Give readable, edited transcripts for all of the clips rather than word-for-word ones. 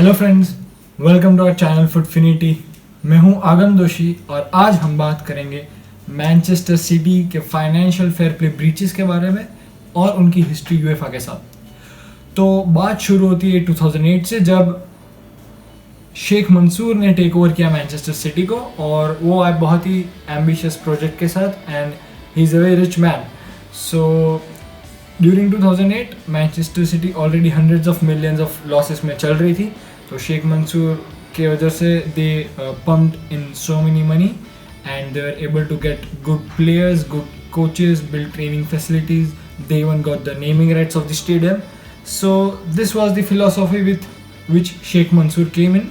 Hello friends, welcome to our channel Footfinity. मैं हूं आगम दोषी और आज हम बात करेंगे मैनचेस्टर सिटी के फाइनेंशियल फेयर प्ले ब्रीचेस के बारे में और उनकी हिस्ट्री यूएफए के साथ। तो बात शुरू होती है 2008 से, जब शेख मंसूर ने टेक ओवर किया मैनचेस्टर सिटी को, और वो आए बहुत ही एम्बिशियस प्रोजेक्ट के साथ, and he is a very rich man. So during 2008 Manchester city already hundreds of millions of losses में चल रही थी। तो शेख मंसूर के वजह से they pumped in so many money and they are able to get good players, good coaches, build training facilities. They even got the naming rights of the stadium. So this was the philosophy with which Sheikh Mansour came in,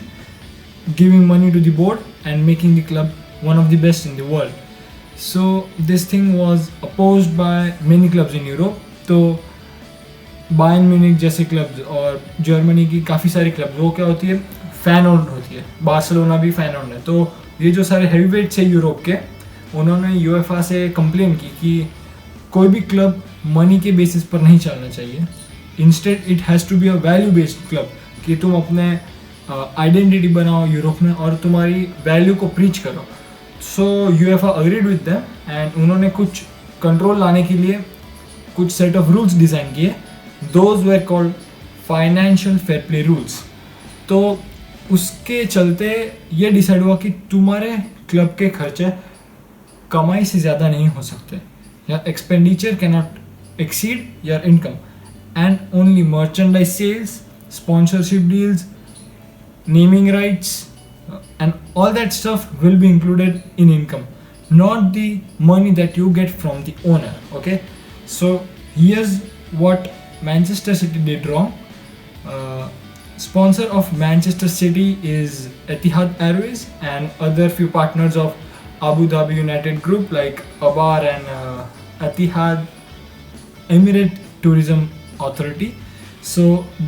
giving money to the board and making the club one of the best in the world. So this thing was opposed by many clubs in Europe. तो Bayern Munich जैसे clubs और Germany की काफ़ी सारी clubs, वो क्या होती है, फ़ैन ओन्ड होती है। बार्सिलोना भी फ़ैन ओन्ड है। तो ये जो सारे हैवीवेट्स है यूरोप के, उन्होंने यूएफए से कंप्लेन की कि कोई भी क्लब मनी के बेसिस पर नहीं चलना चाहिए। Instead it has to be a value based club, कि तुम अपने आइडेंटिटी बनाओ यूरोप में और तुम्हारी वैल्यू को प्रीच करो। So UEFA agreed with them and उन्होंने कुछ कंट्रोल लाने के लिए कुछ सेट ऑफ रूल्स डिज़ाइन किए। Those were called financial fair play rules. तो उसके चलते ये डिसाइड हुआ कि तुम्हारे क्लब के खर्चे कमाई से ज़्यादा नहीं हो सकते, या expenditure can not exceed your income, and only merchandise sales, sponsorship deals, naming rights and all that stuff will be included in income, not the money that you get from the owner. Okay, so here's what Manchester City did wrong. Sponsor of Manchester City is Etihad Airways and other few partners of Abu Dhabi United Group like Abar and Etihad Emirate Tourism Authority. So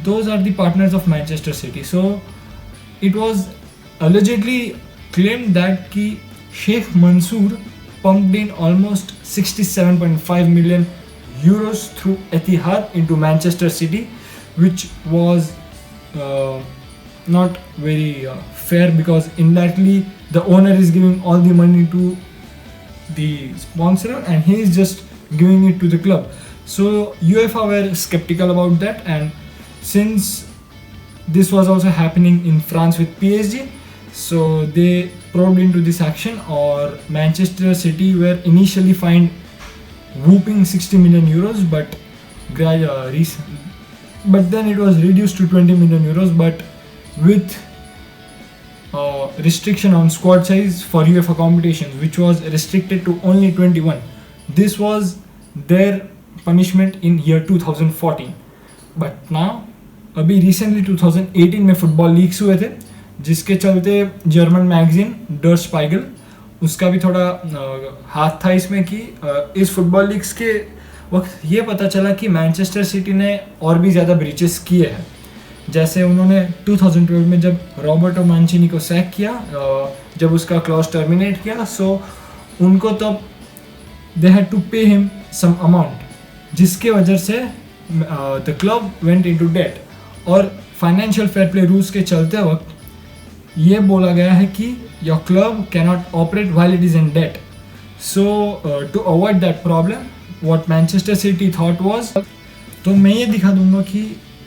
those are the partners of Manchester City. So it was allegedly claimed that ki Sheikh Mansour pumped in almost 67.5 million euros through Etihad into Manchester City, which was not very fair, because indirectly the owner is giving all the money to the sponsor and he is just giving it to the club. So UEFA were skeptical about that, and since this was also happening in France with PSG, so they probed into this action, or Manchester City were initially fined whooping 60 million euros, but then it was reduced to 20 million euros, but with restriction on squad size for UEFA competitions, which was restricted to only 21. This was their punishment in year 2014. But now अभी recently 2018 में football leagues हुए थे, जिसके चलते German magazine डर स्पाइगल, उसका भी थोड़ा हाथ था इसमें, कि इस फुटबॉल लीग्स के वक्त ये पता चला कि मैनचेस्टर सिटी ने और भी ज़्यादा ब्रीचेस किए हैं। जैसे उन्होंने 2012 में जब रॉबर्टो मांचिनी को सैक किया, जब उसका क्लॉज टर्मिनेट किया, सो उनको तब they had to pay him some amount, जिसके वजह से the club went into debt. और फाइनेंशियल फेयर प्ले रूल्स के चलते वक्त ये बोला गया है कि your club can not operate while it is in debt. So to avoid that problem, what Manchester City thought was, तो मैं ये दिखा दूंगा कि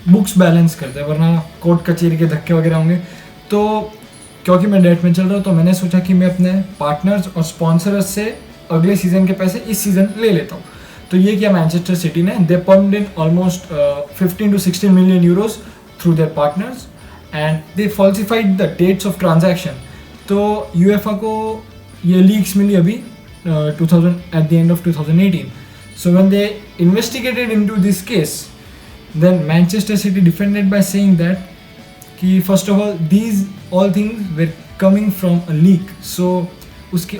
बुक्स बैलेंस करते हैं, वरना कोर्ट कचहरी के धक्के वगैरह होंगे। तो क्योंकि मैं डेट में चल रहा हूँ, तो मैंने सोचा कि मैं अपने पार्टनर्स और स्पॉन्सर्स से अगले सीज़न के पैसे इस सीज़न ले लेता हूँ। तो ये किया मैनचेस्टर सिटी ने। They pumped in almost 15 to 16 million euros through their partners and they falsified the dates of transaction. तो यूएफए को ये लीक्स मिली अभी 2000 at the end of 2018. So when they investigated into this case, then Manchester City defended by saying that कि first of all these all things were coming from a leak, so उसकी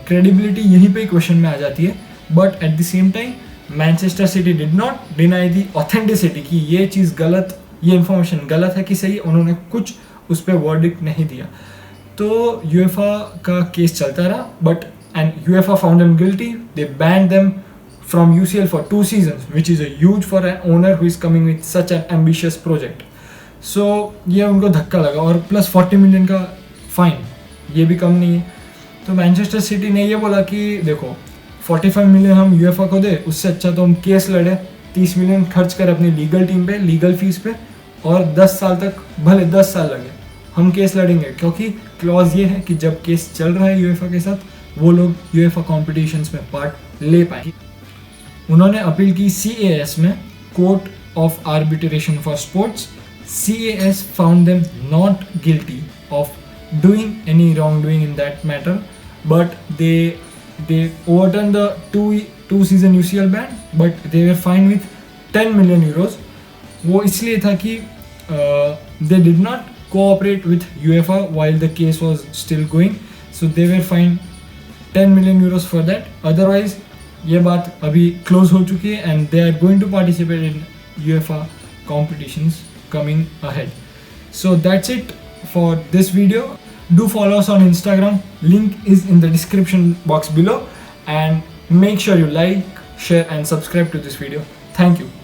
credibility यहीं पे question में आ जाती है. But at the same time Manchester City did not deny the authenticity कि ये चीज़ गलत, ये इन्फॉर्मेशन गलत है कि सही, उन्होंने कुछ उस पर वर्डिक्ट नहीं दिया. तो UEFA का केस चलता रहा, but and UEFA found them guilty. They banned them from UCL for 2 seasons, which is a huge for an owner who is coming with such an ambitious project. सो ये उनको धक्का लगा, और प्लस 40 मिलियन का fine, ये भी कम नहीं है। तो मैनचेस्टर सिटी ने ये बोला कि देखो 45 मिलियन हम यूएफए को दे, उससे अच्छा तो हम केस लड़े, 30 मिलियन खर्च कर अपनी लीगल टीम पे, लीगल फीस पे, और 10 साल तक, भले 10 साल लगे, हम केस लड़ेंगे, क्योंकि क्लॉज ये है कि जब केस चल रहा है यूएफए के साथ वो लोग यूएफए कॉम्पिटिशन्स में पार्ट ले पाएंगे। उन्होंने अपील की CAS में, court of arbitration for sports. CAS found them not guilty of doing any wrongdoing in that matter, but they overturned the two season UCL ban, but they were fined with 10 million euros. वो इसलिए था कि they did not cooperate with UEFA while the case was still going, so they were fined 10 million euros for that. Otherwise ये बात अभी close हो चुकी है, and they are going to participate in UEFA competitions coming ahead. So that's it for this video. Do follow us on Instagram, link is in the description box below, and make sure you like, share and subscribe to this video. Thank you.